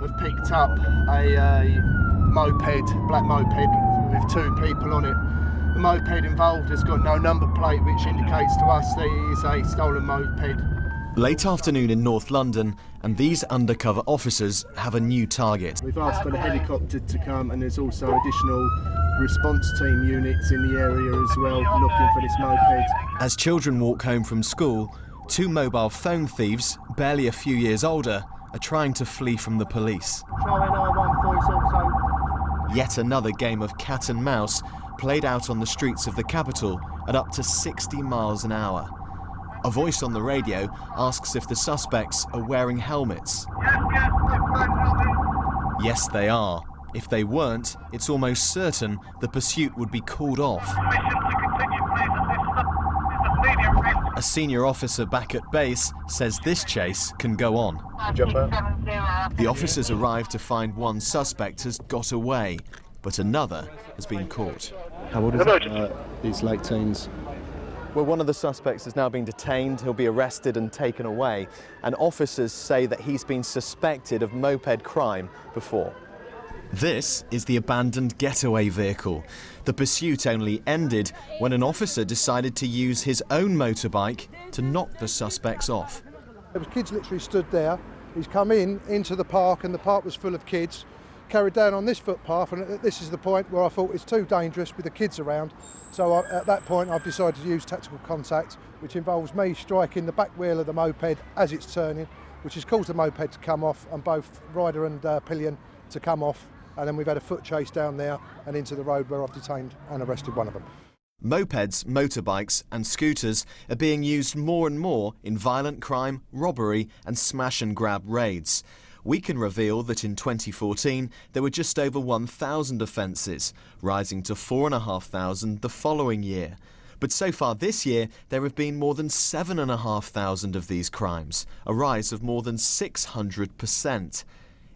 have picked up a moped, black moped, with 2 people on it. The moped involved has got no number plate, which indicates to us that it is a stolen moped. Late afternoon in North London, and these undercover officers have a new target. We've asked for the helicopter to come, and there's also additional response team units in the area as well, looking for this moped. As children walk home from school, 2 mobile phone thieves, barely a few years older, are trying to flee from the police. Yet another game of cat and mouse played out on the streets of the capital at up to 60 miles an hour. A voice on the radio asks if the suspects are wearing helmets. Yes, they are. If they weren't, it's almost certain the pursuit would be called off. A senior officer back at base says this chase can go on. The officers arrive to find one suspect has got away, but another has been caught. How old is it? He's late teens. Well, one of the suspects has now been detained. He'll be arrested and taken away. And officers say that he's been suspected of moped crime before. This is the abandoned getaway vehicle. The pursuit only ended when an officer decided to use his own motorbike to knock the suspects off. There was kids literally stood there. He's come into the park, and the park was full of kids, carried down on this footpath, and this is the point where I thought it's too dangerous with the kids around. So at that point I've decided to use tactical contact, which involves me striking the back wheel of the moped as it's turning, which has caused the moped to come off and both rider and pillion to come off. And then we've had a foot chase down there and into the road where I've detained and arrested one of them. Mopeds, motorbikes and scooters are being used more and more in violent crime, robbery and smash and grab raids. We can reveal that in 2014 there were just over 1,000 offences, rising to 4,500 the following year. But so far this year there have been more than 7,500 of these crimes, a rise of more than 600%.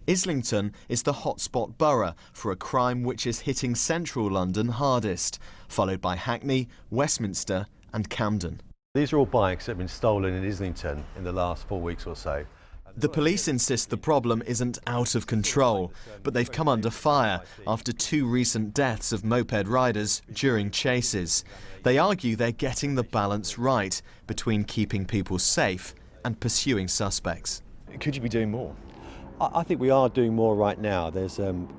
Islington is the hotspot borough for a crime which is hitting central London hardest, followed by Hackney, Westminster and Camden. These are all bikes that have been stolen in Islington in the last 4 weeks or so. The police insist the problem isn't out of control, but they've come under fire after 2 recent deaths of moped riders during chases. They argue they're getting the balance right between keeping people safe and pursuing suspects. Could you be doing more? I think we are doing more right now. There's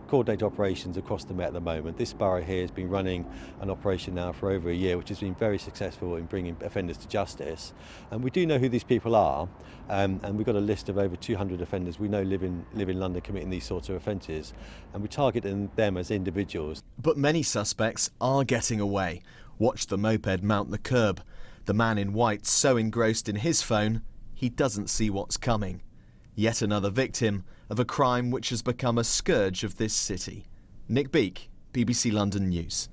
coordinated operations across the Met at the moment. This borough here has been running an operation now for over a year, which has been very successful in bringing offenders to justice. And we do know who these people are, and we've got a list of over 200 offenders we know live in London committing these sorts of offences, and we target them as individuals. But many suspects are getting away. Watch the moped mount the curb. The man in white so engrossed in his phone, he doesn't see what's coming. Yet another victim of a crime which has become a scourge of this city. Nick Beak, BBC London News.